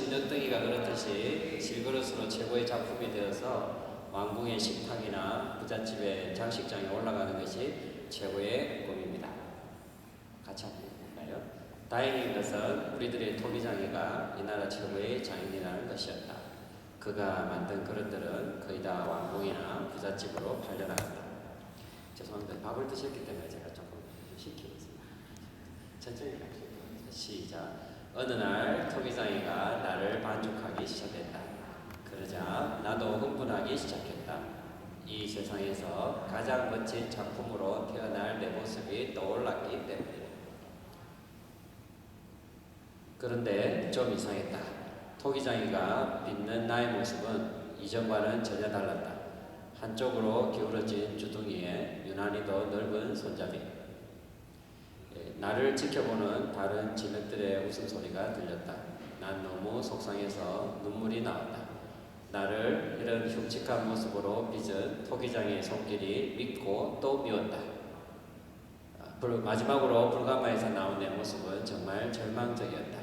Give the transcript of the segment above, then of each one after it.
진흙덩이가 그렇듯이 질그릇으로 최고의 작품이 되어서 왕궁의 식탁이나 부잣집의 장식장에 올라가는 것이 최고의 꿈입니다. 같이 한번 볼까요? 다행인 것은 우리들의 토기장이가 이 나라 최고의 장인이라는 것이었다. 그가 만든 그릇들은 거의 다 왕궁이나 부잣집으로 팔려나갔다. 죄송합니다. 밥을 드셨기 때문에 제가 조금 시키겠습니다. 천천히 할게요. 시작. 어느 날 토기장이가 나를 만족하기 시작했다. 그러자 나도 흥분하기 시작했다. 이 세상에서 가장 멋진 작품으로 태어날 내 모습이 떠올랐기 때문이다. 그런데 좀 이상했다. 토기장이가 빚는 나의 모습은 이전과는 전혀 달랐다. 한쪽으로 기울어진 주둥이에 유난히도 넓은 손잡이. 나를 지켜보는 다른 진흙들의 웃음소리가 들렸다. 난 너무 속상해서 눈물이 나왔다. 나를 이런 흉측한 모습으로 빚은 토기장의 손길이 믿고 또 미웠다. 마지막으로 불가마에서 나온 내 모습은 정말 절망적이었다.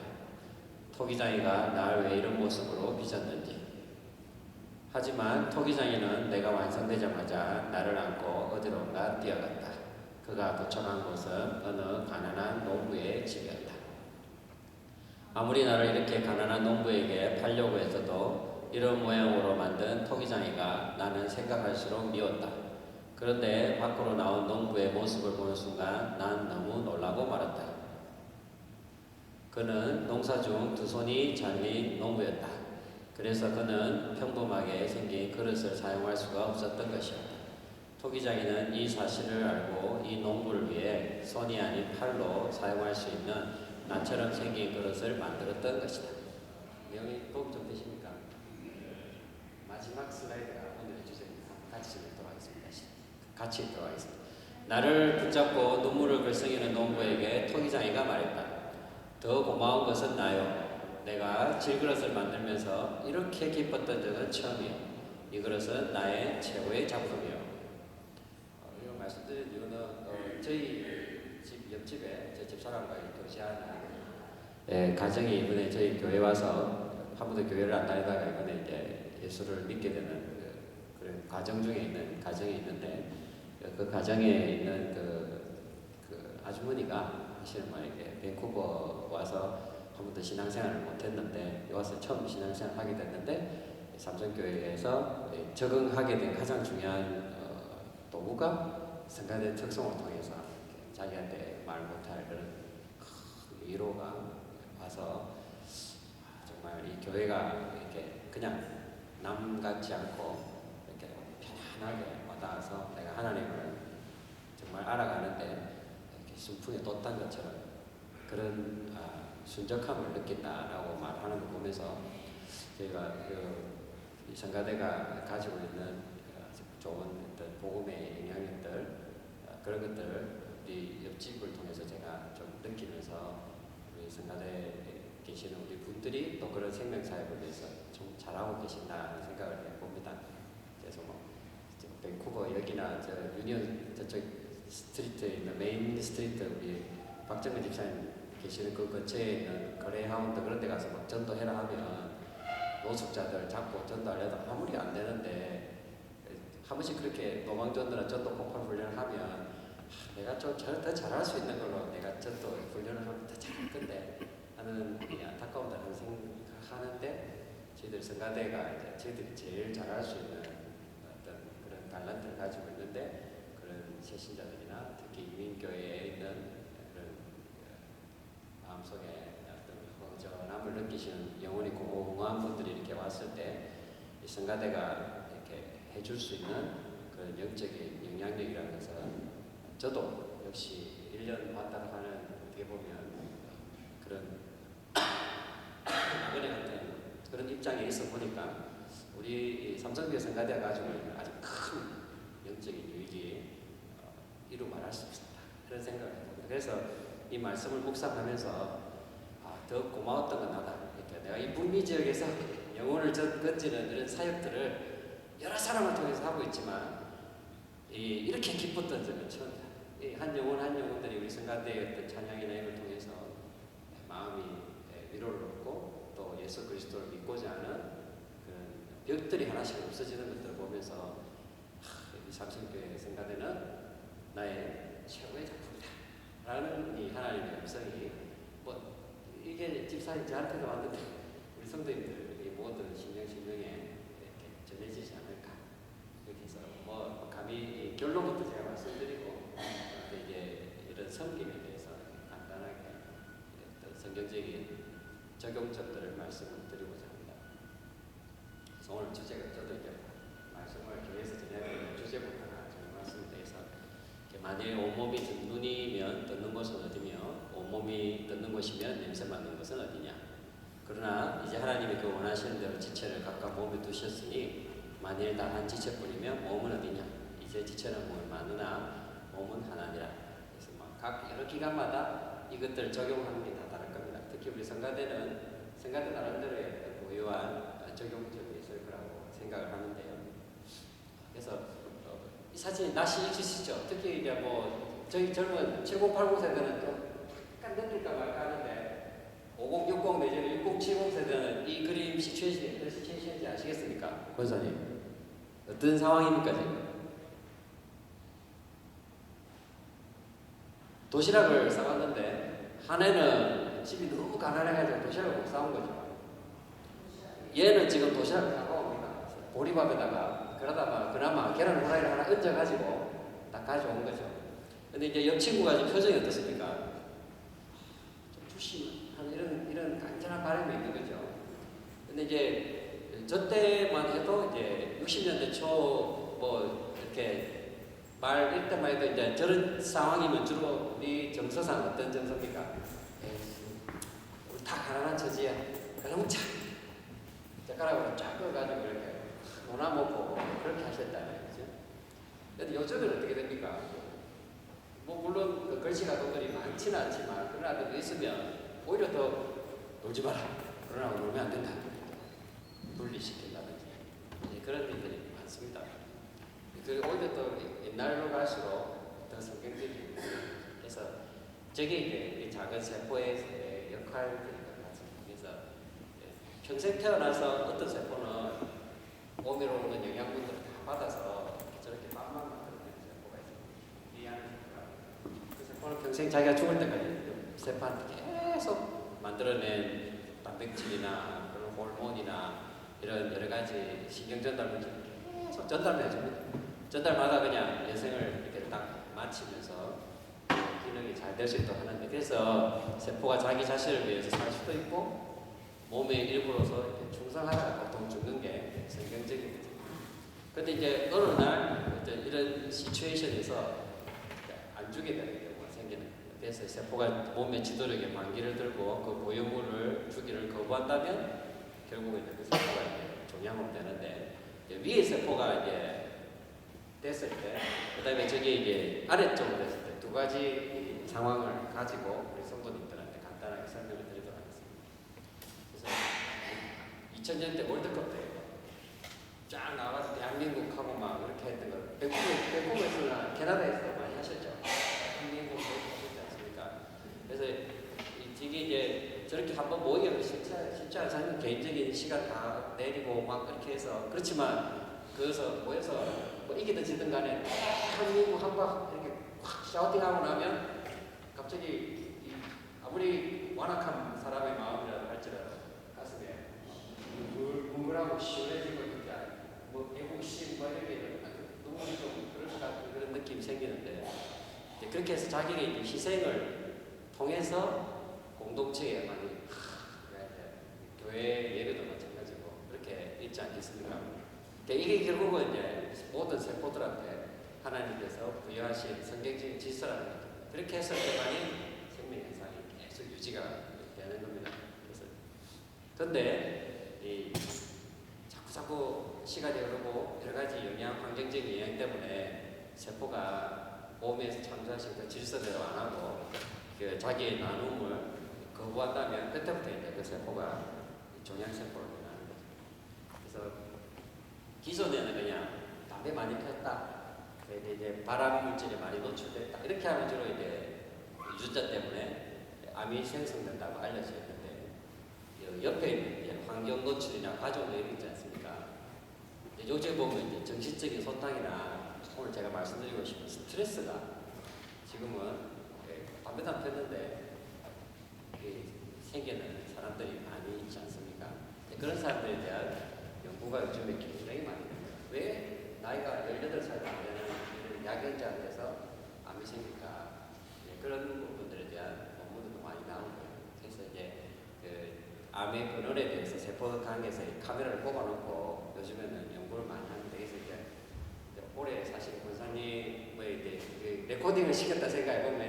토기장이가 날 왜 이런 모습으로 빚었는지. 하지만 토기장이는 내가 완성되자마자 나를 안고 어디론가 뛰어갔다. 그가 도착한 곳은 어느 가난한 농부의 집이었다. 아무리 나를 이렇게 가난한 농부에게 팔려고 했어도 이런 모양으로 만든 토기장이가 나는 생각할수록 미웠다. 그런데 밖으로 나온 농부의 모습을 보는 순간 난 너무 놀라고 말았다. 그는 농사 중 두 손이 잘린 농부였다. 그래서 그는 평범하게 생긴 그릇을 사용할 수가 없었던 것이었다. 토기장이는 이 사실을 알고 이 농부를 위해 손이 아닌 팔로 사용할 수 있는 나처럼 생긴 그릇을 만들었던 것이다. 내용이 도움 좀 되십니까? 마지막 슬라이드가 오늘의 주제입니다. 같이 읽도록 하겠습니다. 같이 읽도록 하겠습니다. 나를 붙잡고 눈물을 글썽이는 농부에게 토기장이가 말했다. 더 고마운 것은 나요. 내가 질그릇을 만들면서 이렇게 기뻤던 적은 처음이요. 이 그릇은 나의 최고의 작품이요. 이거 말씀드린 이유는 저희 집 옆집에 제 집사람과 교제하는 가정이 이번에 저희 교회 와서 한 번도 교회를 안 다니다가 이번에 이제 예수를 믿게 되는 그런 가정 중에 있는 가정이 있는데 그 가정에 있는 그 아주머니가 하시는 말이게 밴쿠버 와서 한 번도 신앙생활을 못했는데 와서 처음 신앙생활을 하게 됐는데 삼성교회에서 적응하게 된 가장 중요한 도구가 성가대 특성을 통해서 자기한테 말 못할 그런 큰 위로가 와서 정말 이 교회가 이렇게 그냥 남 같지 않고 이렇게 편안하게 와닿아서 내가 하나님을 정말 알아가는데 이렇게 순풍에 돛단 것처럼 그런 순적함을 느낀다라고 말하는 거 보면서 저희가 이 성가대가 가지고 있는 좋은 어떤 복음의 영향력들 그런 것들을 우리 옆집을 통해서 제가 좀 느끼면서 우리 성가대에 계시는 우리 분들이 또 그런 생명사역을 위해서 좀 잘하고 계신다는 생각을 해봅니다. 그래서 뭐 밴쿠버 여기나 저 유니언 저쪽 스트리트에 있는 메인 스트리트 우리 박정근 집사님 계시는 그 근처에 있는 거래하운드 그런 데 가서 막 전도해라 하면 노숙자들 잡고 전도하려다 아무리 안 되는데 한 번씩 그렇게 노방전도나 전도 폭발 훈련을 하면 내가 좀 더 잘할 수 있는 걸로 내가 전도 훈련을 하면 더 잘할 건데 하는 안타까움을 생각하는데 저희들 성가대가 이제 저희들이 제일 잘할 수 있는 어떤 그런 달란트를 가지고 있는데 그런 새신자들이나 특히 이민교회에 있는 마음속에 어떤 허전함을 느끼시는 영혼이 공허한 분들이 이렇게 왔을 때 이 성가대가 이렇게 해줄 수 있는 그런 영적인 영향력이라는 것은 저도 역시 1년 왔다 가는 어떻게 보면 그런 나그네 같은 그런 입장에 있어 보니까 우리 삼성교회 성가대가 가지고 있는 아주 큰 영적인 유익이 이루 말할 수 없습니다. 그런 생각을 해봅니다. 그래서 이 말씀을 묵상하면서 더 고마웠던 건 나다. 그러니까 내가 이 북미 지역에서 영혼을 건지는 이런 사역들을 여러 사람을 통해서 하고 있지만 이렇게 기뻤던 적은 처음이다. 한 영혼들이 우리 성가대의 어떤 찬양이나 이걸 통해서 마음이 위로를 얻고 또 예수 그리스도를 믿고자 하는 그런 벽들이 하나씩 없어지는 것들을 보면서 이 삼성교회 성가대는 나의 최고의 작품이다 라는 이 하나님의 음성이 뭐 이게 집사님 저한테도 왔는데 우리 성도님들 이 모든 심령에 이렇게 전해지지 않을까 이렇게 해서 뭐 감히 결론부터 제가 말씀드리고 이제 이런 섬김에 대해서 간단하게 어떤 성경적인 적용점들을 말씀을 드리고자 합니다. 그래서 오늘 주제가 저도 이제 말씀을 교회에서 전해드리는 주제부터 말씀에 대해서 만일 온몸이 눈이면 듣는 곳은 어디며 온몸이 듣는 곳이면 냄새 맡는 곳은 어디냐. 그러나 이제 하나님이 그 원하시는 대로 지체를 각각 몸에 두셨으니 만일 다 한 지체뿐이면 몸은 어디냐. 이제 지체는 몸이 많으나 몸은 하나니라. 그래서 각 여러 기관마다 이것들을 적용하는 게 다 다를 겁니다. 특히 우리 성가대는 성가대 나름대로의 고유한 적용점이 있을 거라고 생각을 하는데요. 그래서 이 사진이 낯이 익히시죠? 특히 이제 뭐 저희 젊은 7080 세대는 좀 약간 느낄까 말까 하는데 5060 내지는 6070 세대는 이 그림 시츄에이션이 어떤 시츄에이션인지 아시겠습니까? 권사님 어떤 상황입니까 지금? 도시락을 싸왔는데 한 애는 집이 너무 가난해가지고 도시락을 못 싸온 거죠. 얘는 지금 도시락을 싸고 보리밥에다가 그러다가 그나마 계란 후라이를 하나 얹어가지고 딱 가져온 거죠. 근데 이제 옆 친구가 지금 표정이 어떻습니까? 좀 주시한 이런 간절한 바람이 있는 거죠. 근데 이제 저 때만 해도 이제 60년대 초 뭐 이렇게 말 때만 해도 이제 저런 상황이면 주로 우리 정서상 어떤 정서입니까? 우리 다 가난한 처지야. 그럼 참 젓가락으로 쫙 꺼가지고 이렇게 논아 먹고 그렇게 하셨다는 거죠. 근데 요즘은 어떻게 됩니까? 뭐 물론 그 글씨가도들이 많지는 않지만 그러나 그 있으면 오히려 더 놀지 마라. 그러나 놀면 안 된다. 분리시킨다든지 그런 일들이 많습니다. 그리고 오히려 또 옛날로 갈수록 더 성경적인 그래서 저게 이제 이 작은 세포의 역할들인 것 같습니다. 그래서 평생 태어나서 어떤 세포는 몸으로 오는 영양분들을 다 받아서 저렇게 빵만 만들어내는 세포가 있습니다. 이 안에 그 세포는 평생 자기가 죽을 때까지 세포한테 계속 만들어낸 단백질이나 그런 호르몬이나 이런 여러 가지 신경 전달 물질을 계속 전달해 줍니다. 전달마다 그냥 인생을 이렇게 딱 마치면서 기능이 잘 될 수 있도록 하는데 그래서 세포가 자기 자신을 위해서 살 수도 있고 몸의 일부로서 이렇게 충성하다가 보통 죽는 게 성경적인 거죠. 그런데 이제 어느 날 이런 시츄에이션에서 안 주게 되는 경우가 생기는 거예요. 그래서 세포가 몸의 지도력에 반기를 들고 그 보유물을 주기를 거부한다면 결국은 그 세포가 이제 종양으로 되는데 위에 세포가 이제 됐을 때, 그다음에 저게 이제 아래쪽으로 됐을 때 두 가지 상황을 가지고 우리 성도님들한테 간단하게 설명을 드리도록 하겠습니다. 그래서 2000년대 월드컵 때 쫙 나와서 대한민국하고 막 그렇게 했던 걸 백구에서나 캐나다에서 많이 하셨죠. 대한민국 하셨지 않습니까? 그래서 이게 이제 저렇게 한번 모이기로 쉽지 않은 개인적인 시간 다 내리고 막 그렇게 해서 그렇지만 거기서 모여서 뭐 이기든 지든 간에 한민국 한박 이렇게 확 샤우팅하고 나면 갑자기 아무리 완악한 사람의 마음이라도 할지라도 가슴에 뭉글뭉글하고 시원해지고 이렇게 뭐 애국심 뭐 이렇게 눈물이 좀 그럴 것 같은 그런 느낌이 생기는데 그렇게 해서 자기의 희생을 통해서 공동체에 많이 교회 예배도 마찬가지고 그렇게 있지 않겠습니까? 이게 결국은 이제 모든 세포들한테 하나님께서 부여하신 성경적인 질서라는 거죠. 그렇게 했을 때만이 생명 현상이 계속 유지가 되는 겁니다. 그런데 자꾸 시간이 흐르고 여러 가지 환경적인 영향 때문에 세포가 몸에서 창조하신 그 질서대로 안 하고 그 자기의 나눔을 거부한다면 그때부터 이제 그 세포가 종양세포로 변하는 거죠. 그래서 기존에는 그냥 담배 많이 피웠다, 이제 발암 물질에 많이 노출됐다 이렇게 하면 주로 이제 유전자 때문에 암이 생성된다고 알려져 있는데 옆에 있는 환경 노출이나 가족 여행 있지 않습니까? 이제 요즘 보면 이제 정신적인 소탕이나 오늘 제가 말씀드리고 싶은 스트레스가 지금은 담배단 폈는데 생기는 사람들이 많이 있지 않습니까? 그런 사람들에 대한 연구가 요즘에 굉장히 많이 됩니다. 왜 나이가 18살도 안 되는 이런 약연자한테서 암이 생길까? 그런 부분들에 대한 논문들도 많이 나오는 거예요. 그래서 이제 암의 근원에 대해서 세포강에서 카메라를 꼽아놓고 요즘에는 연구를 많이 하는데 그래서 이제 올해 사실 권사님의 이제 레코딩을 시켰다 생각해보면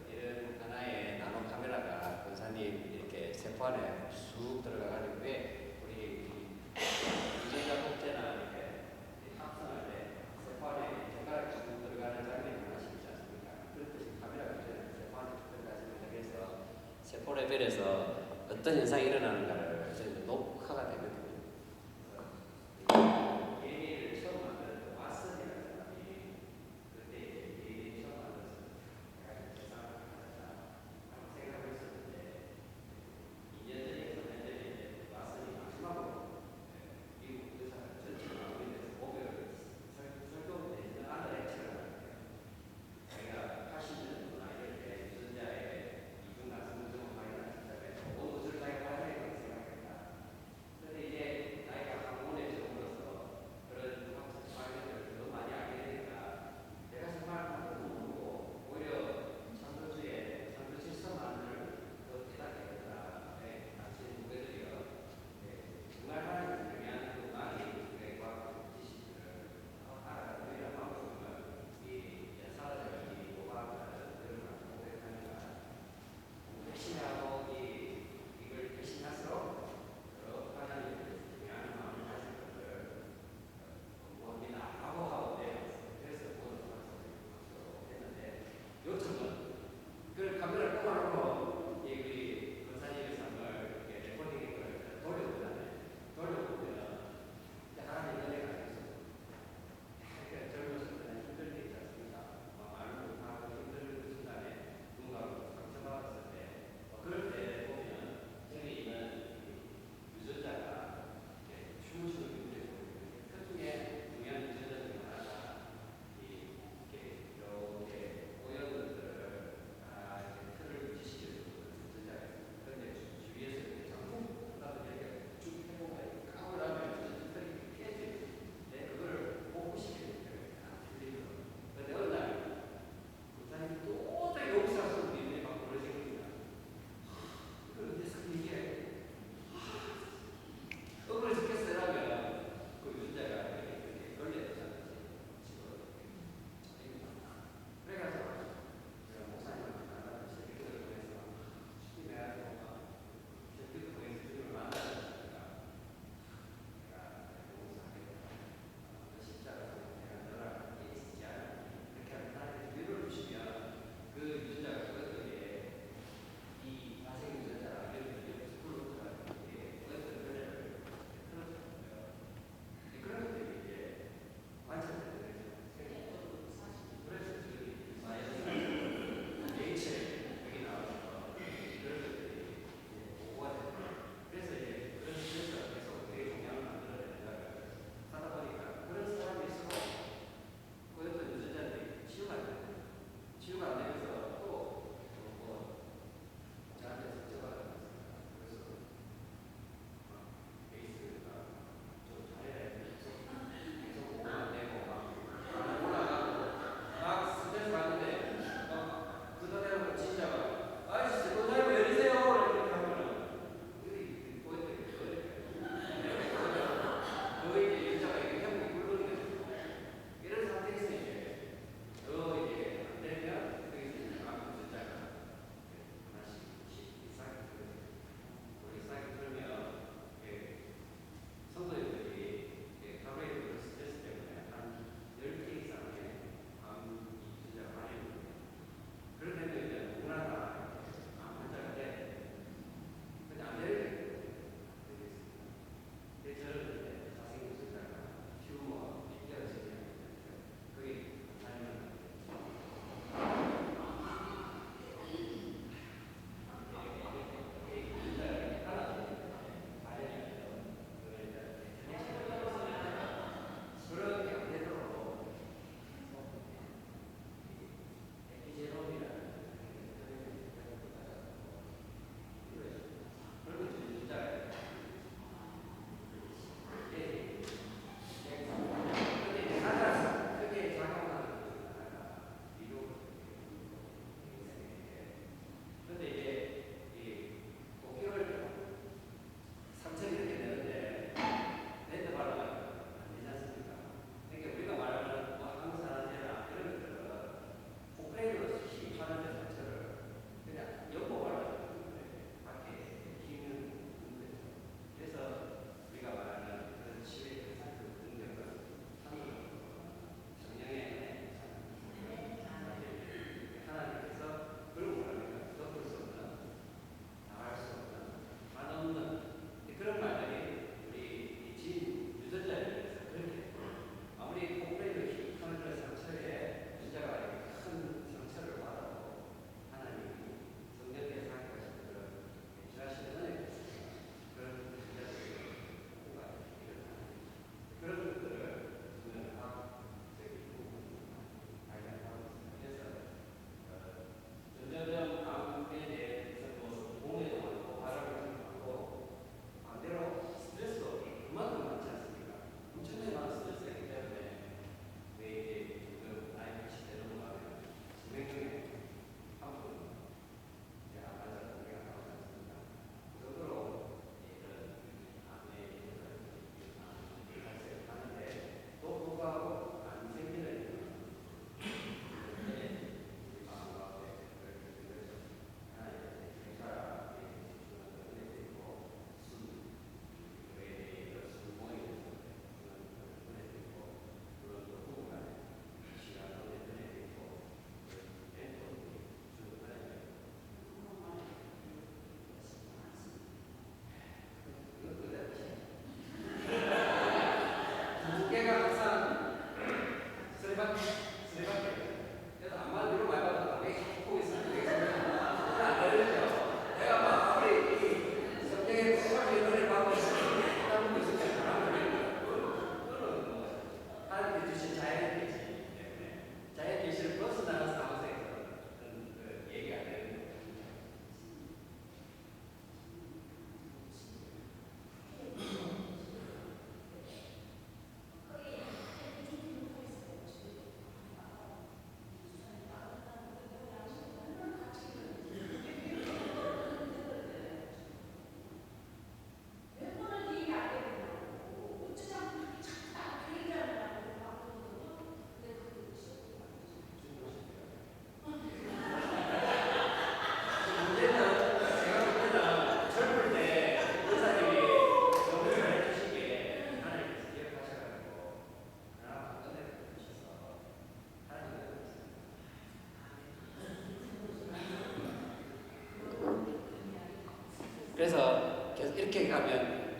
이런 하나의 나노 카메라가 권사님 이렇게 세포 안에 쑥 들어가가지고 왜 우리 유전자 복제나 이렇게 합성할 때 세포 안에 젓가락이 쑥 들어가는 장면이 하나씩 있지 않습니까? 그렇듯이 카메라가 세포 안에 들어가시면 그래서 세포 레벨에서 어떤 현상이 일어나는가를 저희는 녹화가 되거든요. 얘를 처음 만든 왓슨이라는 사람이 그때 얘를 처음 만들었을 때 제가 세상을 하고 생각하고 있었는데 2년 전에 3년 전에 왓슨이 마지막으로 미국 의사를 전체 마무리돼서 목요일 설교되는 아들 액체를 하는데 자기가 80년 나이를 때 유전자에 이중 나성 증후가 있나 싶다면 모든 것을 자기가 발견했다고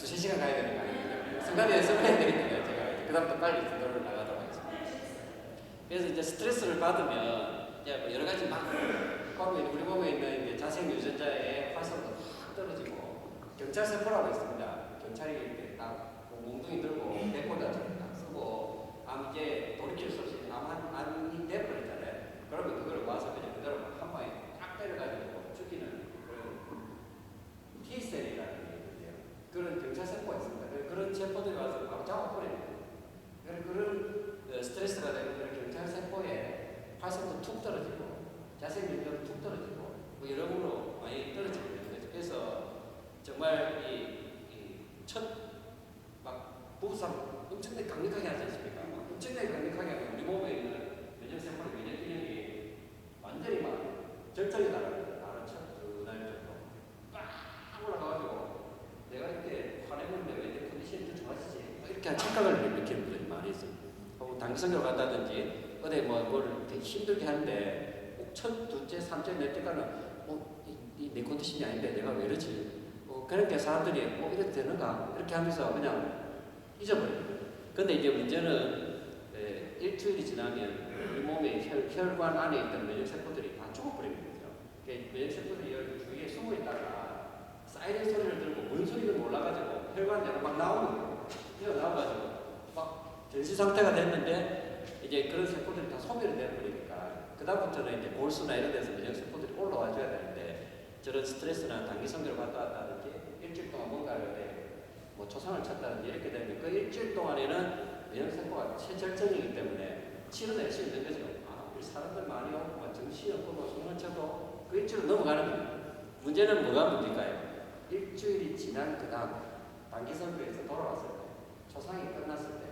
두세 시간 가야 되는 거 아니에요? 순간에 연습을 해야 되기 때문에 제가 그다음부터 빨리 들어 나가도록 하겠습니다. 그래서 이제 스트레스를 받으면 이제 뭐 여러 가지 막 우리 몸에 있는 이제 자생 유전자의 활성도 확 떨어지고 경찰세포라고 있습니다. 경찰이 이렇게 딱 몽둥이 들고 백보다처럼 딱 쓰고 이제 돌이킬 수 없이 암이 돼버리잖아요. 그러면 그걸 모아서 그냥 그대로 한 방에 딱 때려가지고 죽이는 그런 T셀이라는 게 있는데요. 그런 경찰세포가 있습니다. 그런 세포들이 와서 바로 잡아버립니다. 그런 스트레스가 되면 그런 경찰세포의 활성도 툭 떨어지고 자생률도 툭 떨어지고 뭐 여러모로 많이 떨어지게 되는 거죠. 그래서 정말 막 부부싸움 엄청나게 강력하게 하지 않습니까? 엄청나게 강력하게 하면 우리 몸에 있는 면역세포의 면역 기능이 완전히 막 절정에 달합니다. 바로 첫날 정도 빡 올라가가지고 내가 이렇게 화내는데 왜 내 컨디션이 더 좋아지지? 이렇게 착각을 일으키는 분들이 많이 있어요. 당기성교를 간다든지 어디 뭘 힘들게 하는데 첫, 둘째, 삼째, 넷째가는 내 컨디션이 아닌데 내가 왜 이러지? 그렇게 사람들이 이렇게 되는가? 이렇게 하면서 그냥 잊어버려요. 근데 이제 문제는 일주일이 지나면 우리 몸의 혈관 안에 있던 면역세포들이 다 죽어버립니다. 면역세포들이 주위에 숨어있다가 사이렌 소리를 들고 뭔 소리를 몰라가지고 혈관대로 막 나오는 거예요. 튀어나와가지고 막 전시 상태가 됐는데 이제 그런 세포들이 다 소멸이 되어버리니까 그다음부터는 이제 골수나 이런 데서 면역세포들이 올라와줘야 되는데 저런 스트레스나 단기성교를 갔다 왔다든지 일주일 동안 뭔가를 뭐 초상을 쳤다든지 이렇게 되면 그 일주일 동안에는 면역세포가 최절정이기 때문에 치료낼 수 있는 거죠. 우리 사람들 많이 오고 정신없고 뭐 숨을 쳐도 그 일주일은 넘어가는 겁니다. 문제는 뭐가 문제일까요? 일주일이 지난 그 다음 단기성교에서 돌아왔을 때 초상이 끝났을 때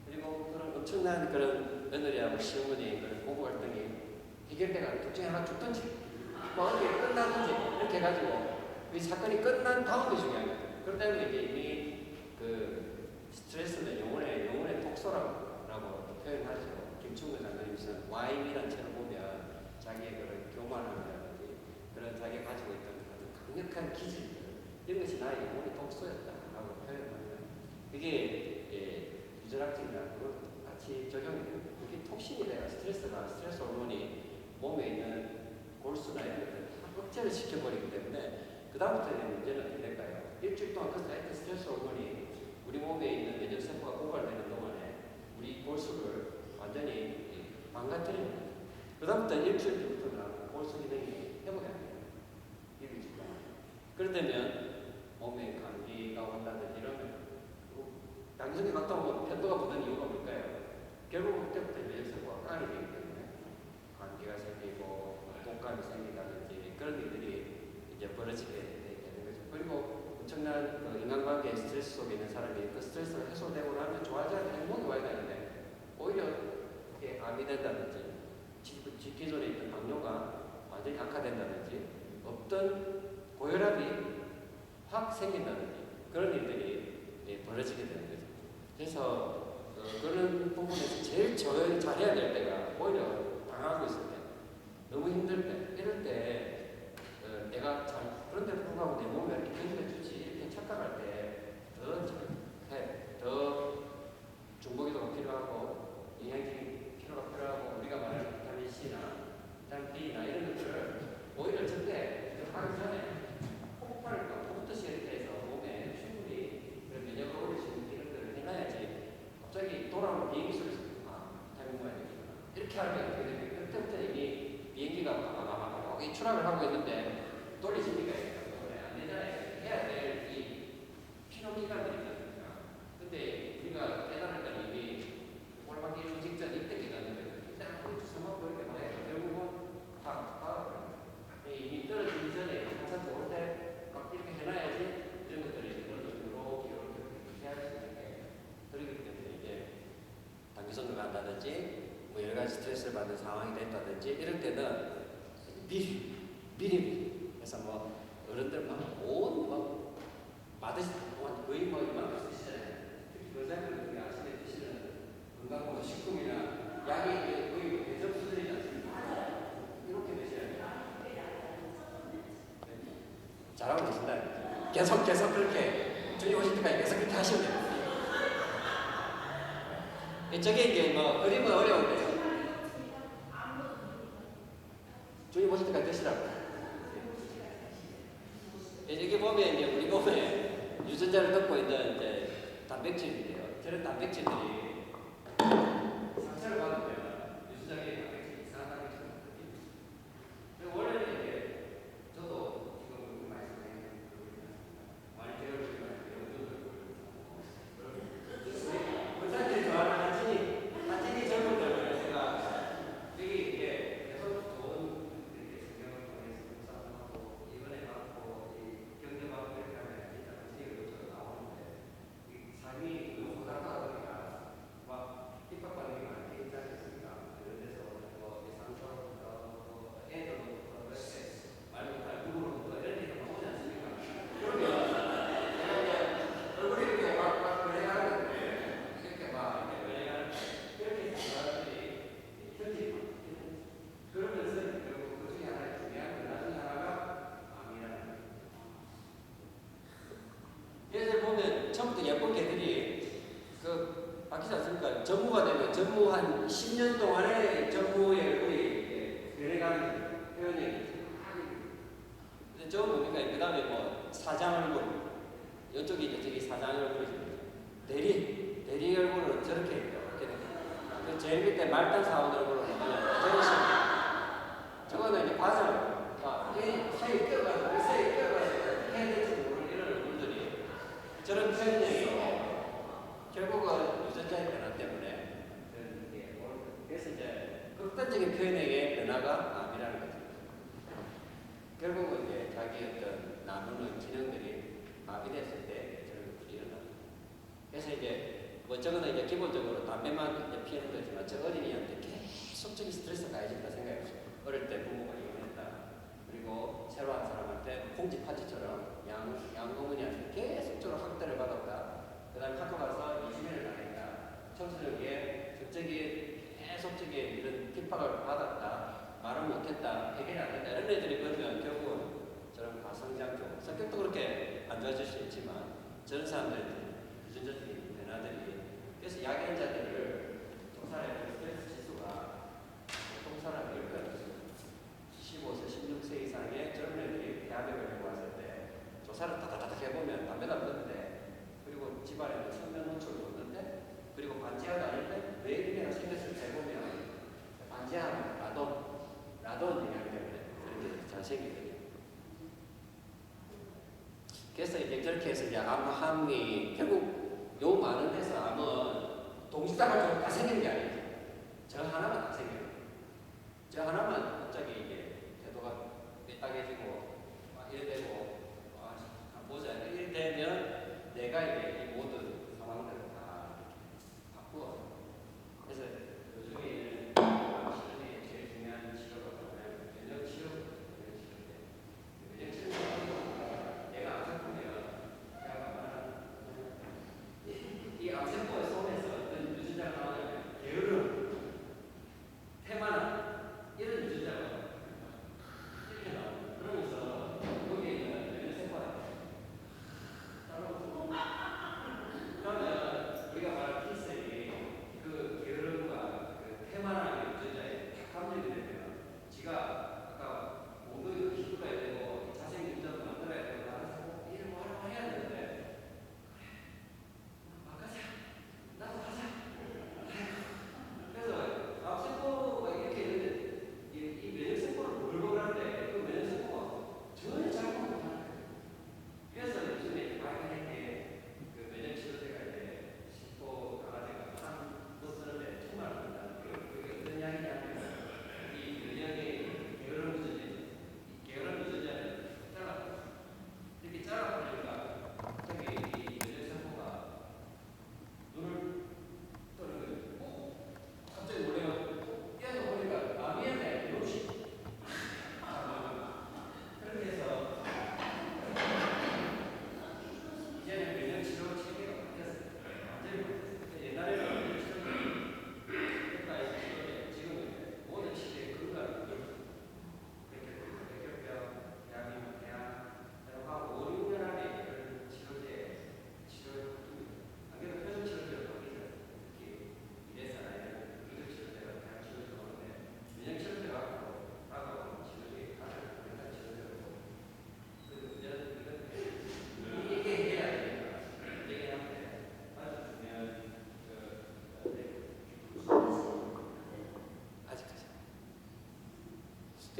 그리고 그런 엄청난 그런 며느리하고 시어머니 그런 공부 활동이 해결돼가 둘 중에 하나 죽든지 뭐 어떻게 끝나든지 이렇게 해가지고 이 사건이 끝난 다음이 중요한 거예요. 그렇기 때문에 이제 이미 그 스트레스는 영혼의 독소라고 표현하죠. 김충근 장관님께서는 와인이라는 책을 보면 자기의 그런 교만함이라든지 그런 자기가 가지고 있던 그런 강력한 기질들 이런 것이 나의 영혼의 독소였다라고 표현하면 이게 유전학적이나 그런 같이 적용이 됩니다. 그게 톡신이 돼요. 스트레스 호르몬이 몸에 있는 골수나 이런 것들을 억제를 시켜버리기 때문에 그 다음부터는 문제는 어떻게 될까요? 일주일 동안 그 사이트 스트레스 호르몬이 우리 몸에 있는 면역세포가 고갈되는 동안에 우리 골수를 완전히 망가뜨리는 거죠. 그 다음부터 일주일 뒤부터는 골수 기능이 회복이 안 돼요. 일주일 동안. 그러다면 몸에 감기가 온다든지 이러면 단기성에 갔다 오면 편도가 부는 이유가 뭘까요? 결국 그때부터 면역세포가 까는 게 있기 때문에 감기가 생기고 독감이 생긴다든지 그런 일들이 이제 벌어지게 되는 거죠. 그리고 엄청난 그 인간관계 스트레스 속에 있는 사람이 그 스트레스가 해소되고 나면 좋아하지 않는 행복이 와야 되는데 오히려 이렇게 암이 된다든지 기존에 있던 당뇨가 완전히 악화된다든지 없던 고혈압이 확 생긴다든지 그런 일들이 벌어지게 되는 거죠. 그래서 그런 부분에서 제일 잘해야 될 때가 오히려 당하고 있을 때 너무 힘들 때 이럴 때 내가 그런데도 불구하고 내 몸이 이렇게 견뎌주지 이렇게 착각할 때 더 중보기도가 필요하고 영양적인 필요가 필요하고 우리가 말하는 비타민 C나 비타민 B나 이런 것들을 오히려 절대 하기 전에 폭부터 이렇게 해서 몸에 충분히 그런 면역을 올릴 수 있는 이런 것들을 해놔야지 갑자기 돌아오는 비행기 소리에서 비타민 먹어야 되겠구나 이렇게 하면 어떻게 됩니까? 그때부터 이미 비행기가 추락을 하고 있는데 돌리십니까? 안 되잖아요. 해야 될 이 피로기관들이 있습니다. 근데 우리가 깨달았다는 이미 오르막기 이루 직전 이때 깨닫는 거예요. 일단 우리 주사먹고 이렇게 말해요. 결국은 이미 떨어지기 전에 항상 좋을 때 막 이렇게 해놔야지 이런 것들이 이렇게 해야 할 수 있는데 그렇기 때문에 이제 단기성을 간다든지 뭐 여러 가지 스트레스를 받는 상황이 됐다든지 이럴 때는 미리 그래서 뭐 어른들 막 마드시 거의 이만큼 드시잖아요. 특히 여자분들 아침에 드시는 건강보험 식품이나 약이 거의 대접 수준이지 않습니까? 이렇게 드셔야 돼요. 잘하고 계신다. 계속 그렇게 주님 오실 때까지 계속 그렇게 하시면 돼요. 저게 이제 뭐 그림은 어려운데 주님 오실 때까지 드시라고. 여기 보면 이제 우리 몸에 유전자를 갖고 있는 이제 단백질인데요. 저런 단백질들이 상처를 받으면 유전자에 단백질이 이상한 단백질이 있거든요. 원래는 이제 저도 지금 말씀드린 많이 배우지만 사람들이 좋아하는 한진이 젊은 들을 제가 여기 이게 계속 좋은 이렇게 성경을 통해서 묵상하고 이번에 받고 경험하고 이렇게 하면 일단 음식을 요청이 나오는데 이 삶이 너무 고달하다 보니까 막 핍박받는 게 많이 있지 않겠습니까? 그런 데서 뭐 예상서부터 애들부터 이렇게 말 못할 부부로부터 이런 얘기가 나오지 않습니까? 그러면 제가 이제 얼굴이 이렇게 막 변해가는데 이렇게 막 이렇게 변해가는데 이렇게 사람들이 현지 그러면서 결국 그 중에 하나의 중요한 변화 중에 하나가 암이라는 거예요. 얘들 보면 처음부터 예쁜 개들이 그 바뀌지 않습니까? 전무가 되면 전무 한 10년 동안에 전무의 얼굴이 변해가는 표현이 근데 저건 뭡니까? 그 다음에 뭐 사장 얼굴 이쪽이 이제 저기 사장 얼굴이죠. 대리 얼굴은 저렇게 이렇게 그 제일 밑에 말단 사원 얼굴은 저런 식으로 저거는 이제 과정 이 사이에 끼어가서 이 사이에 끼어가서 해야 될지 모르는 이런 얼굴들이 저런 표현력이 결국은 유전자의 변화 때문에 그래서 이제 극단적인 표현력의 변화가 암이라는 거죠. 결국은 이제 자기 어떤 나누는 기능들이 마비됐을 때 저런 것들이 일어납니다. 그래서 이제 뭐 저거는 이제 기본적으로 담배만 이제 피우는 거지만 저 어린이한테 계속적인 스트레스가 가해진다 생각해보세요. 어릴 때 부모가 이혼했다. 그리고 새로 한 사람한테 콩쥐팥쥐처럼 양어머니한테 계속적으로 학대를 받았다. 그 다음에 학교 가서 이심회를 당했다. 청소년기에 적적이 계속적인 이런 핍박을 받았다. 말을 못했다. 해결이 안 된다. 이런 애들이 그러면 결국은 저런 과성장적 성격도 그렇게 안 좋아질 수 있지만 저런 사람들 유전자적인 변화들이 그래서 약연자들을 통사람의 스트레스 지수가 보통 사람들 15세, 16세 이상의 젊은 애들이 대학에 걸리고 왔을 때 조사를 다다다닥 해보면 담배도 안 피우는데 그리고 집안에는 성면 노출도 없는데 그리고 반지하도 아닌데 뇌기내가 생겼을 때 보면 반지하면 라돈 얘기하기 때문에 그런 게 잘 생기거든요. 그래서 이제 저렇게 해서 이제 암이 결국 요 많은 데서 암은 동시다발적으로 다 생기는 게 아니죠. 저 하나만 다 생겨요. 저 하나만 갑자기 이게 태도가 삐딱해지고 이래 되고 보자 이래 되면 내가 이제 이 모든 상황들을 다 바꾸어. 그래서 요즘에는 암실험이 제일 중요한 치료가 뭐냐면 면역 치료거든요. 면역 치료인데 내가 아팠으면 내가 말하는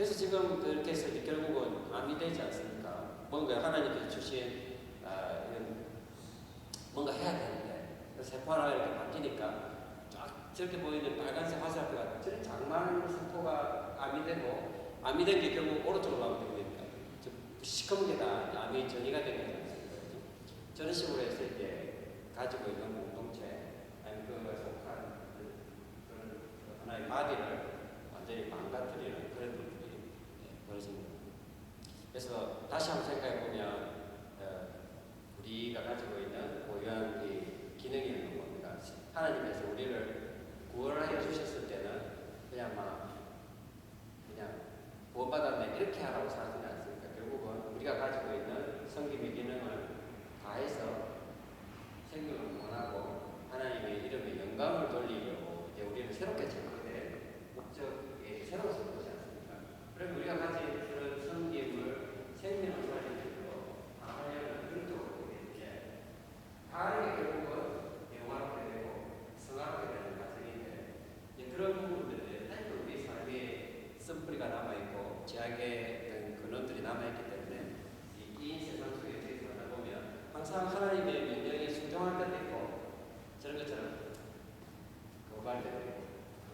그래서 지금 그렇게 해서 이제 결국은 암이 되지 않습니까? 뭔가 하나님께서 주신 이런 뭔가 해야 되는데 세포 하나가 이렇게 바뀌니까 쫙 저렇게 보이는 빨간색 화살표가 저런 장만 세포가 암이 되고 암이 된 게 결국 오른쪽으로 가면 됩니까? 시커먼 게 다 암이 전이가 되는 거지 않습니까? 저런 식으로 해서 이제 가지고 있는 공동체 아니면 그거에 속한 그런 하나의 바디를 완전히 망가뜨리는 그런 일들이 벌어진 겁니다. 그래서 다시 한번 생각해 보면 우리가 가지고 있는 고유한 이 기능이 있는 겁니다. 하나님께서 우리를 구원하여 주셨을 때는 그냥 구원받았네 이렇게 하라고 생각하지 않습니까? 결국은 우리가 가지고 있는 성김의 기능을 다해서 생명을 구원하고 하나님의 이름에 영광을 돌리려고 이제 우리를 새롭게 창조될 목적에 세워서 그러지 않습니까? 그럼 우리가 가진 그런 성김을 생명을 살리려고 다하려는 그런 쪽으로 보겠는데 다른 게 결국은 영화롭게 되고 성화롭게 되는 과정인데 그런 부분들에 아직도 우리 삶에 쓴뿌리가 남아있고 제약의 근원들이 남아있기 때문에 이 세상 속에 살다 보면 항상 하나님의 명령에 순종할 때도 있고 저런 것처럼 거부할 때도 있고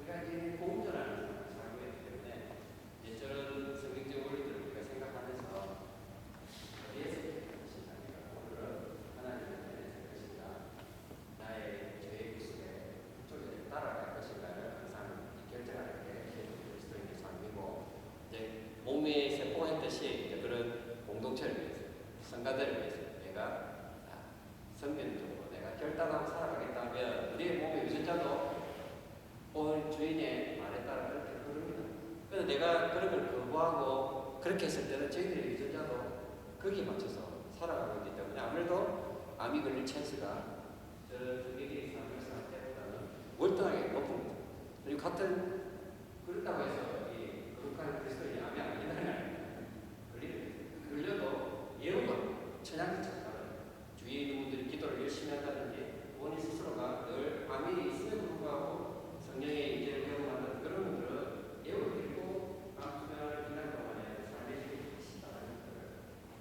우리가 이 공존하는 삶을 살고 있기 때문에 저런 성경적 원리들을 우리가 생각하면서 어디에서 될 것인가 오늘은 하나님의 편에 설 것인가 나의 죄의 구속에 그쪽에 따라갈 것인가를 항상 결정하는 게 그리스도인의 삶이고 이제 몸의 세포가 했듯이 그런 공동체를 위해서 성가대를 위해서 내가 성면적으로 내가 결단하고 살아가겠다면 우리의 몸의 유전자도 본 주인의 말에 따라 그렇게 흐릅니다. 그래서 내가 그런 걸 거부하고 그렇게 했을 때는 저희들의 유전자도 거기에 맞춰서 살아가고 있기 때문에 아무래도 암이 걸릴 찬스가 저에게 삶을 살 때보다는 월등하게 높습니다. 그리고 같은 그렇다고 해서 이 거룩한 그리스도인이 암이 안 걸린다는 걸려도 예후가 천양지처럼 주위의 누구들이 기도를 열심히 한다든지 본인 스스로가 늘 암이 있음에도 불구하고 성령의 인재를 경험하는 그런 분들은 예후를 드리고 암 수명을 지난 동안에 삶의 질이 크시다는 것을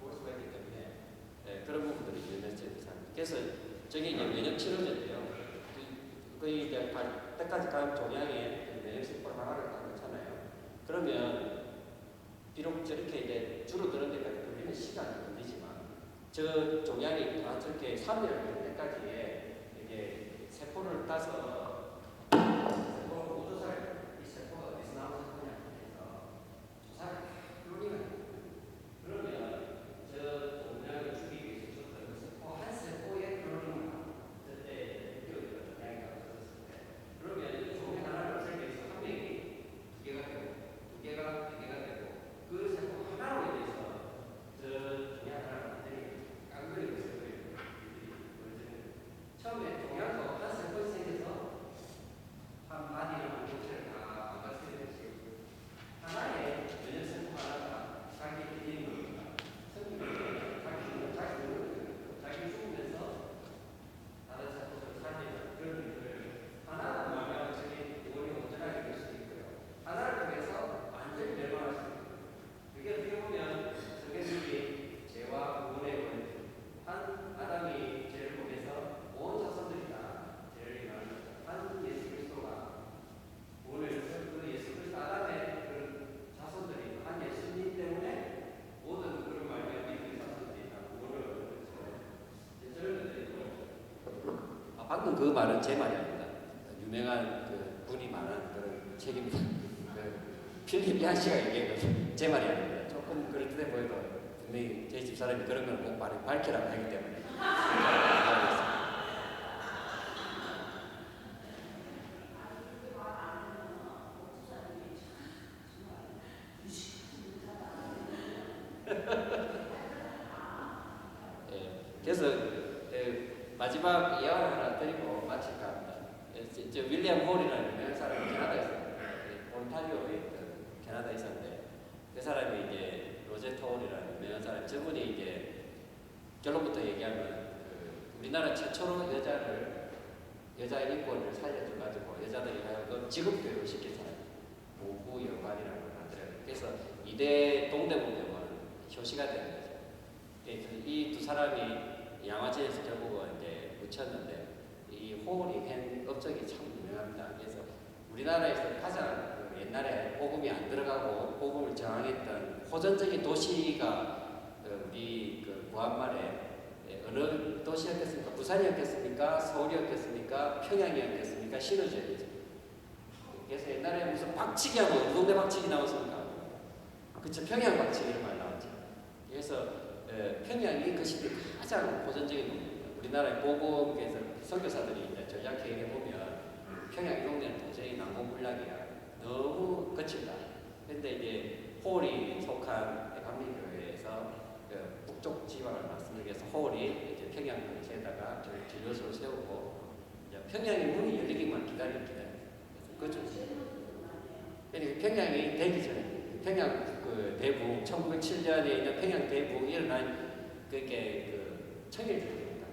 볼 수가 있기 때문에 그런 부분들이 면역체의 삶입니다. 그래서 저게 이제 면역 치료제인데요. 거의 이제 때까지 간 종양에 면역세포를 하나를 딱 넣잖아요. 그러면 비록 저렇게 이제 줄어드는 데까지 걸리는 시간이 걸리지만 저 종양이 다 저렇게 3일 될 때까지 이게 세포를 따서 세포를 우주살 이 세포가 어디서 나온 세포냐 해서 주사를 뚫리면 그러면 저 종양을 죽이기 위해서 줬던 그 세포 한 세포의 클로닝을 그때 기억이 종양이 없어졌을 때 그러면 이 종양 하나를 없애기 위해서 한 명이 두 개가 되고 두 개가 네 개가 되고 그 세포 하나로 인해서 저 종양 하나를 완전히 깡그리고 있어요. 처음에 종양도 한 세포 생겨서 한 마디나 공체를 다 망가뜨리듯이 하나의 면역세포 하나가 자기 기능을 자기 죽으면서 다른 세포를 살리는 그런 일들을 하나로 말하면 저기 원이 온전하게 될 수도 있고요. 하나를 통해서 완전히 멸망할 수도 있고요. 그게 어떻게 보면 성경이 죄와 구원의 원, 한 아담이 죄를 범해서 온 자손들이 다 죄를 행하는 한 예수 그리스도가 구원을 해서 그 예수 그리스도 아담의 그 자손들이 한 예수님 때문에 모든 그런 말과 믿음의 자손들이 다 구원을 얻는 저런 것들이 방금 그 말은 제 말이 아닙니다. 유명한 그 분이 말한 그런 책입니다. 필립 양씨가 얘기한 거죠. 제 말이 아닙니다. 조금 그럴듯해 보여도 분명히 제 집사람이 그런 걸 꼭 밝히라고 하기 때문에 그래서 마지막 예화를 하나 드리고 마칠까 합니다. 윌리엄 홀이라는 유명한 사람이 캐나다에 있었는데 온타리오에 있던 캐나다에 있었는데 그 사람이 이제 로제트 홀이라는 유명한 사람 저분이 이제 결론부터 얘기하면 우리나라 최초로 여자의 인권을 살려줘가지고 여자들이 하여금 직업교육을 시킨 사람 모부 여관이라고 하더라고요. 그래서 이대 동대문병원 효시가 되는 거죠. 이 두 사람이 양화진에서 결국은 이제 묻혔는데 이 호울이 한 업적이 참 유명합니다. 그래서 우리나라에서 가장 옛날에 보금이 안 들어가고 보금을 저항했던 호전적인 도시가 우리 무한말에 어느 도시였겠습니까? 부산이었겠습니까? 서울이었겠습니까? 평양이었겠습니까? 신의주였겠죠. 그래서 옛날에 무슨 박치기 하면 동네 박치기 나왔습니까? 그쵸, 평양 박치기 이런 말 나왔죠. 그래서 평양이 그 시대 가장 호전적인 동네입니다. 우리나라의 보금에서 선교사들이 이제 전략회의해 보면 평양 이 동네는 도저히 난공불락이야. 너무 거친다. 근데 이제 호울이 속한 대감리교회에서 북쪽 지방을 말씀드리기 위해서 호울이 이제 평양 근처에다가 진료소를 세우고 이제 평양의 문이 열리기만 기다립니다. 그죠? 그러니까 평양이 되기 전에 평양 대붕 1907년에 있는 평양 대붕이 일어난 그게 청일주의입니다.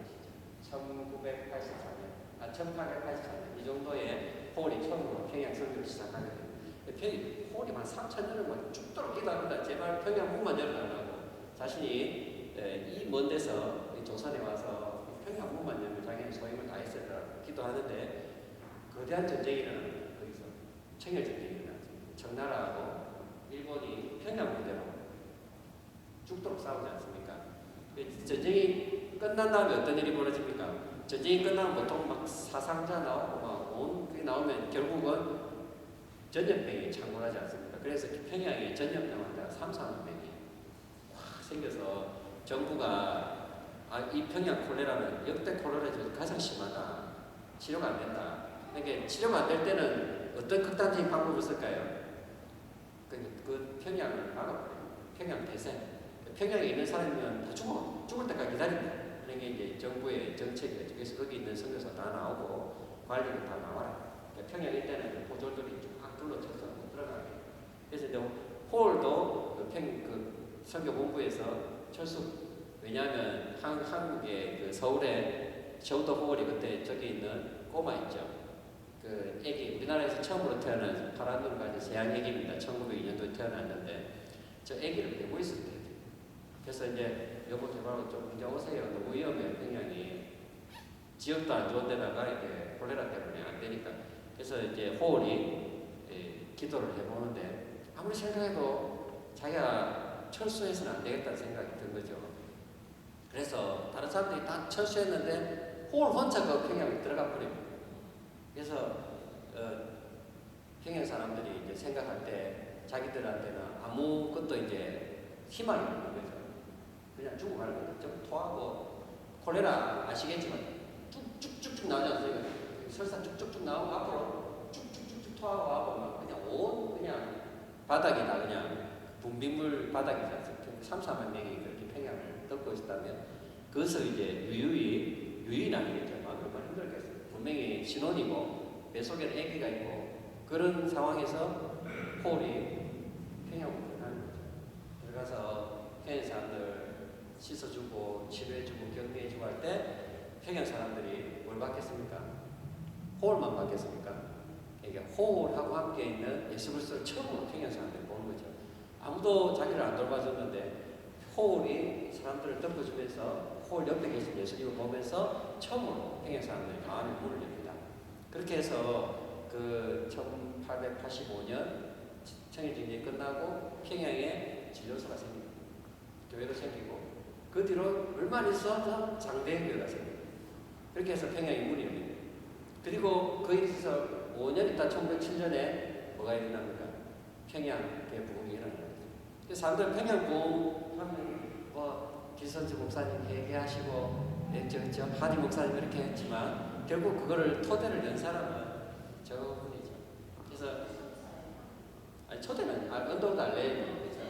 1984년, 1884년 이 정도에 호울이 처음으로 평양 선교를 시작하게 됩니다. 호울이 한 3,000년을 뭐 죽도록 기도합니다. 제발 평양 문만 열어달라고. 자신이 이 먼 데서 조선에 와서 평양 문만 열면 자기는 소임을 다했을 거라고 기도하는데 거대한 전쟁이 일어납니다. 거기서 청일전쟁이 일어났습니다. 청나라하고 일본이 평양 문제로 죽도록 싸우지 않습니까? 전쟁이 끝난 다음에 어떤 일이 벌어집니까? 전쟁이 끝나면 보통 막 사상자 나오고 막 온 그게 나오면 결국은 전염병이 창궐하지 않습니까? 그래서 평양에 전염병 환자가 3,4만 명이 확 생겨서 정부가 이 평양 콜레라는 역대 콜레라 중에서 가장 심하다. 치료가 안 된다. 그러니까 치료가 안 될 때는 어떤 극단적인 방법을 쓸까요? 그 평양을 막아버려요. 평양 폐쇄. 평양에 있는 사람이면 다 죽을 때까지 기다린다. 그런 게 이제 정부의 정책이죠. 그래서 거기 있는 선교사 다 나오고 관리가 다 나와라. 그러니까 평양 일대는 보졸들이 쫙 둘러쳐서 못 들어가게. 그래서 이제 호울도 선교 본부에서 철수. 왜냐하면 한국의 서울에 셔우더 호울이 그때 저기 있는 꼬마 있죠. 애기, 우리나라에서 처음으로 태어난 파란 눈을 가진 서양 애기입니다. 1902년도에 태어났는데 저 애기를 메고 있을 때. 그래서 이제 여보 제발 좀 이제 오세요. 너무 위험해요. 평양이 지역도 안 좋은 데다가 이게 콜레라 때문에 안 되니까. 그래서 이제 호울이 기도를 해보는데 아무리 생각해도 자기가 철수해서는 안 되겠다는 생각이 든 거죠. 그래서 다른 사람들이 다 철수했는데 호울 혼자 그 평양에 들어가 버립니다. 그래서 평양 사람들이 이제 생각할 때 자기들한테는 아무것도 이제 희망이 없는 거죠. 그냥 죽어가는 거죠. 좀 토하고 콜레라 아시겠지만 쭉쭉쭉쭉 나오지 않습니까? 설사 쭉쭉쭉 나오고 앞으로 쭉쭉쭉쭉 토하고 하고 막 그냥 그냥 바닥이 다 그냥 분비물 바닥이지 않습니까? 3,4만 명이 그렇게 평양을 덮고 있었다면 그것을 이제 유유히 아니겠죠. 막 얼마나 힘들겠어요. 분명히 신혼이고 뱃속에는 아기가 있고 그런 상황에서 호울이 평양으로 들어가는 거죠. 들어가서 평양 사람들 씻어주고 치료해주고 격리해주고 할 때 평양 사람들이 뭘 받겠습니까? 호울만 받겠습니까? 이게 호울하고 함께 있는 예수 그리스도를 처음으로 평양 사람들이 보는 거죠. 아무도 자기를 안 돌봐줬는데 호울이 사람들을 덮어주면서 호울 옆에 계신 예수님을 보면서 처음으로 평양 사람들이 마음의 문을 엽니다. 그렇게 해서 그 1885년 청일전쟁이 끝나고 평양에 진료소가 생깁니다. 교회도 생기고 그 뒤로 얼마 안 있어서 장대교회가 생깁니다. 그렇게 해서 평양의 문이 열립니다. 그리고 그 일에서 5년 있다 1907년에 뭐가 일어납니까? 평양 대부흥이 일어납니다. 그래서 사람들은 평양 부흥 하면 기선지 목사님 얘기하시고 저 하디 목사님 이렇게 했지만 결국 그거를 토대를 연 사람은 저분이죠. 그래서 초대는 언더우드 알렌이죠.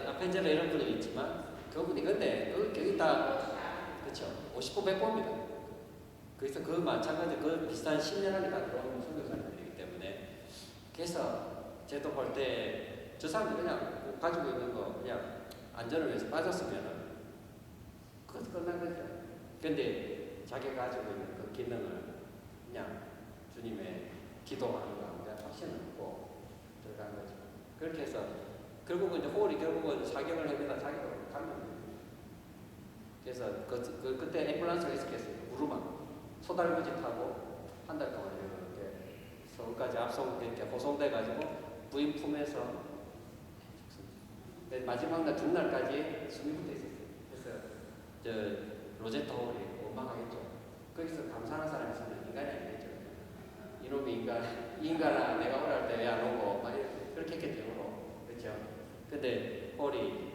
앞에 이제 이런 분이 있지만 그분이 근데 거기 다 그렇죠. 50부 100부입니다. 그래서 그 마찬가지 그 비슷한 10년 안에 다 들어오는 선교사님들이기 때문에 그래서 제도 볼 때 저 사람들 그냥 가지고 있는 거 그냥 안전을 위해서 빠졌으면은 그것도 끝난 거죠. 근데 자기가 가지고 있는 그 기능을 그냥 주님의 기도하는 가운데 확신을 얻고 들어간 거죠. 그렇게 해서 결국은 이제 홀이 결국은 사경을 합니다. 자기가 가면. 그래서 그때 앰뷸런스가 있었겠어요. 무르막 소달구지 타고 한 달 동안 이렇게 서울까지 이렇게 호송돼가지고 부인 품에서 마지막 날 중날까지 숨이 붙어 있었어요. 그래서 저 로제타 홀이 원망하겠죠. 거기서 감사하는 사람이 있으면 인간이 아니겠죠. 이놈이 인간아 내가 오랄 때 왜 안 오고 막 그렇게 했겠죠. 그렇죠. 근데 홀이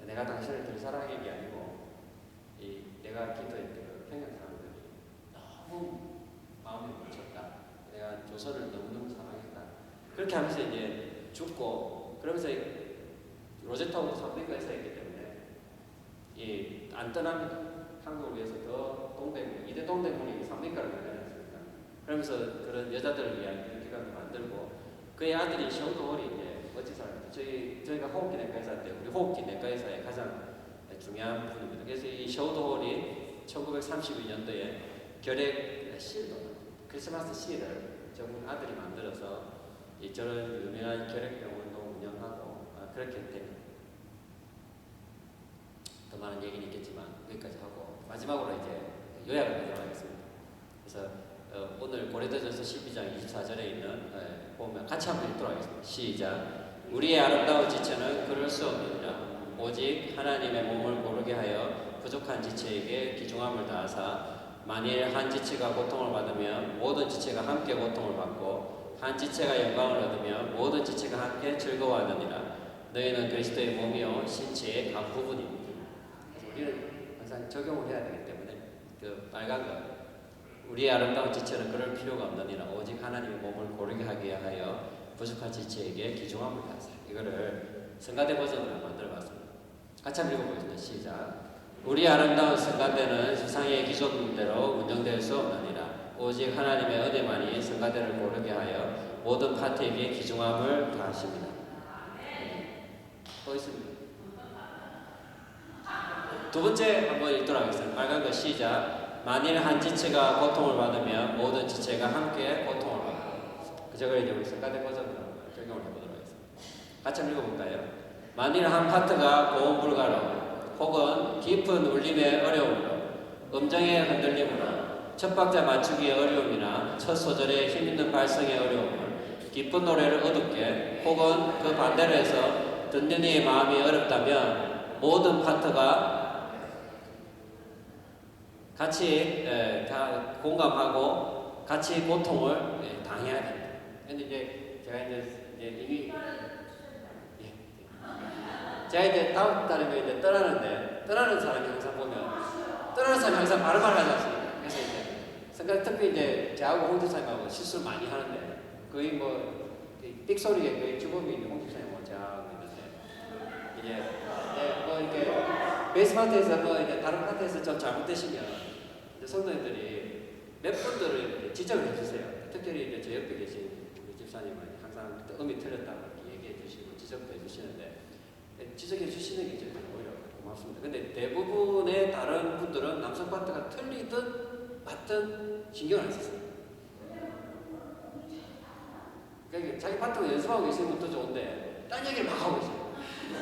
내가 당신을 덜 사랑한 게 아니고 내가 기도했던 그 평양 사람들이 너무 마음이 뭉쳤다. 내가 조선을 너무너무 사랑했다. 그렇게 하면서 이제 죽고 그러면서 로제타우도 삼백가에서 했기 때문에 안 떠납니다. 한국을 위해서 더 동대문, 이대 동대문이 삼백가를 만들었습니다. 그러면서 그런 여자들을 위한 이런 기관을 만들고 그의 아들이 셔우도홀이 이제 멋진 사람입니다. 저희가 호흡기 내과의사 때 우리 호흡기 내과의사의 가장 중요한 분입니다. 그래서 이 셔우도홀이 1932년도에 결핵 실도 크리스마스 시를 저분 아들이 만들어서 저런 유명한 결핵병원도 운영하고 그렇게 됩니다. 더 많은 얘기는 있겠지만 여기까지 하고 마지막으로 이제 요약을 하도록 하겠습니다. 그래서 오늘 고린도전서 12장 24절에 있는 보면 같이 한번 읽도록 하겠습니다. 시작. 우리의 아름다운 지체는 그럴 수 없느니라. 오직 하나님의 몸을 고르게 하여 부족한 지체에게 귀중함을 다하사 만일 한 지체가 고통을 받으면 모든 지체가 함께 고통을 받고 한 지체가 영광을 얻으면 모든 지체가 함께 즐거워하느니라. 너희는 그리스도의 몸이요 신체의 각 부분입니다. 우리는 항상 적용을 해야 되기 때문에 그 빨간 거 우리의 아름다운 지체는 그럴 필요가 없느니라. 오직 하나님의 몸을 고르게 하게 하여 부족한 지체에게 귀중함을 다하사. 이거를 성가대 버전으로 만들어봤습니다. 같이 한번 읽어보겠습니다. 시작. 우리 아름다운 성가대는 세상의 기존대로 운영될 수 없느니라. 오직 하나님의 은혜만이 성가대를 고르게 하여 모든 파트에게 귀중함을 다하십니다. 또 있습니다. 두 번째 한번 읽도록 하겠습니다. 빨간 거 시작. 만일 한 지체가 고통을 받으면 모든 지체가 함께 고통을 받고. 그저걸 이제 우리 성가대 버전으로 적용을 해보도록 하겠습니다. 같이 한번 읽어볼까요? 만일 한 파트가 고음 불가로 혹은 깊은 울림의 어려움으로 음정의 흔들림으로 첫 박자 맞추기의 어려움이나 첫 소절의 힘있는 발성의 어려움을 기쁜 노래를 어둡게 혹은 그 반대로 해서 듣는 이의 마음이 어렵다면 모든 파트가 같이 다 공감하고 같이 고통을 당해야 됩니다. 근데 이제 제가 이미 제가 이제 다음 달에 이제 떠나는 사람이 항상 보면 떠나는 사람이 항상 바로 말하지 않습니까? 그래서 이제 특히 이제 저하고 홍 집사님하고 실수를 많이 하는데 거의 뭐 삑소리에 거의 주범이 홍 집사님하고 저하고 있는데 이제 뭐 이렇게 베이스 파트에서 뭐 이제 다른 파트에서 좀 잘못되시면 이제 성도님들이 몇 분들을 지적을 해주세요. 특별히 이제 저 옆에 계신 우리 집사님은 항상 음이 틀렸다고 이렇게 얘기해 주시고 지적도 해주시는데 지적해 주시는 게 오히려 고맙습니다. 근데 대부분의 다른 분들은 남성 파트가 틀리든 맞든 신경을 안 썼어요. 그러니까 자기 파트가 연습하고 계시는 것도 좋은데 딴 얘기를 막 하고 있어요.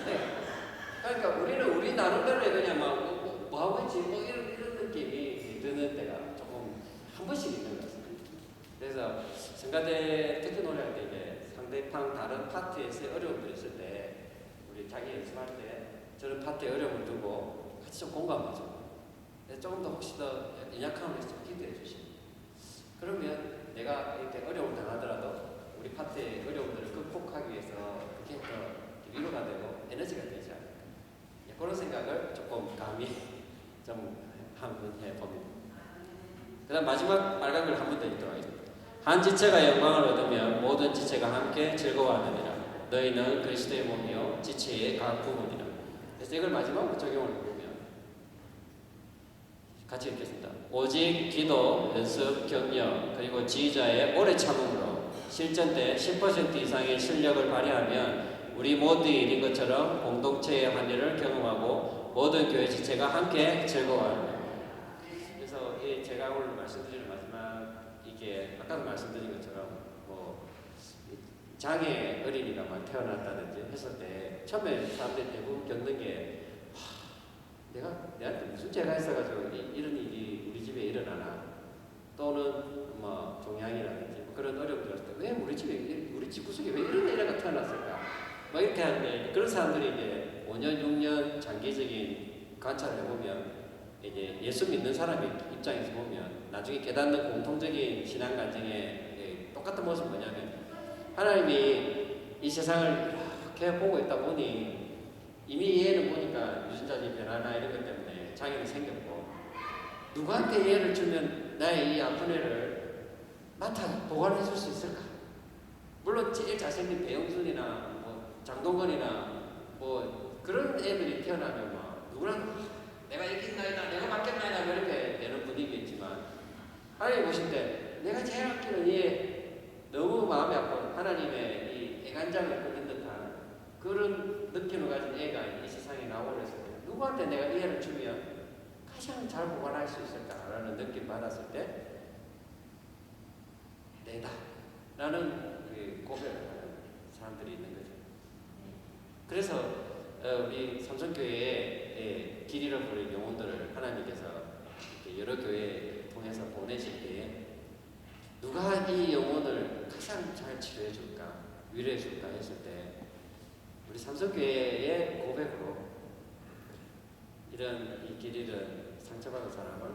네. 그러니까 우리는 우리 나름대로 그냥 막 뭐 하고 있지 뭐 이런 느낌이 드는 때가 조금 한 번씩 있는 것 같습니다. 그래서 성가대 특히 노래할 때 이제 상대방 다른 파트에서의 어려움들이 있을 때 우리 자기 연습할 때 저런 파트에 어려움을 두고 같이 좀 공감하죠. 조금 더 혹시 더 연약함을 좀 기대해 주시면 그러면 내가 이렇게 어려움을 당하더라도 우리 파트의 어려움들을 극복하기 위해서 그게 더 위로가 되고 에너지가 되지 않을까. 그런 생각을 조금 감히 좀 한번 해봅니다. 그 다음 마지막 빨간 걸 한 번 더 읽도록 하겠습니다. 한 지체가 영광을 얻으면 모든 지체가 함께 즐거워하느니라. 너희는 그리스도의 몸이요 지체의 각 부분이라. 그래서 이걸 마지막으로 적용을 해보면 같이 읽겠습니다. 오직 기도, 연습, 격려 그리고 지휘자의 오래 참음으로 실전 때 10% 이상의 실력을 발휘하면 우리 모두의 일인 것처럼 공동체의 환희를 경험하고 모든 교회 지체가 함께 즐거워합니다. 그래서 제가 오늘 말씀드리는 마지막 이게 아까도 말씀드린 것처럼 뭐 장애 어린이가 막 태어났다든지 했을 때 처음에 사람들이 대부분 겪는 게 내한테 무슨 죄가 있어가지고 이런 일이 우리 집에 일어나나 또는 뭐 종양이라든지 뭐 그런 어려움이 들었을 때 왜 우리 집 구석에 왜 이런 애가 태어났을까 뭐 이렇게 하는데 그런 사람들이 이제 5년 6년 장기적인 관찰을 해보면 이제 예수 믿는 사람의 입장에서 보면 나중에 깨닫는 공통적인 신앙 관정의 똑같은 모습은 뭐냐면 하나님이 이 세상을 이렇게 보고 있다 보니 이미 얘는 보니까 유전자적인 변화나 이런 것 때문에 장애는 생겼고 누구한테 얘를 주면 나의 이 아픈 애를 맡아 보관해 줄 수 있을까? 물론 제일 잘생긴 배영순이나 뭐 장동건이나 뭐 그런 애들이 태어나면 막 누구나 내가 이겼나이다 내가 맡겼나이다 뭐 이렇게 되는 분위기겠지만 하나님 보실 때 내가 제일 아끼는 얘 너무 마음이 아픈 하나님의 이 애간장을 끓인 듯한 그런 느낌을 가진 애가 이 세상에 나오고 그랬을 때 누구한테 내가 이 애를 주면 가장 잘 보관할 수 있을까라는 느낌 받았을 때 내다 라는 그 고백을 하는 사람들이 있는 거죠. 그래서 우리 삼성교회에 길이를 부른 영혼들을 하나님께서 여러 교회 통해서 보내실 때에 누가 이 영혼을 가장 잘 치료해 줄까 위로해 줄까 했을 때 우리 삼성교회의 고백으로 이런 이 길이를 상처받은 사람을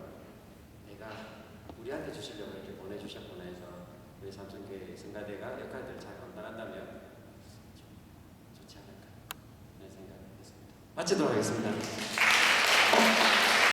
내가 우리한테 주시려고 이렇게 보내주셨구나 해서 우리 삼성교회 성가대가 역할들을 잘 감당한다면 좋지 않을까 이런 생각을 했습니다. 마치도록 하겠습니다.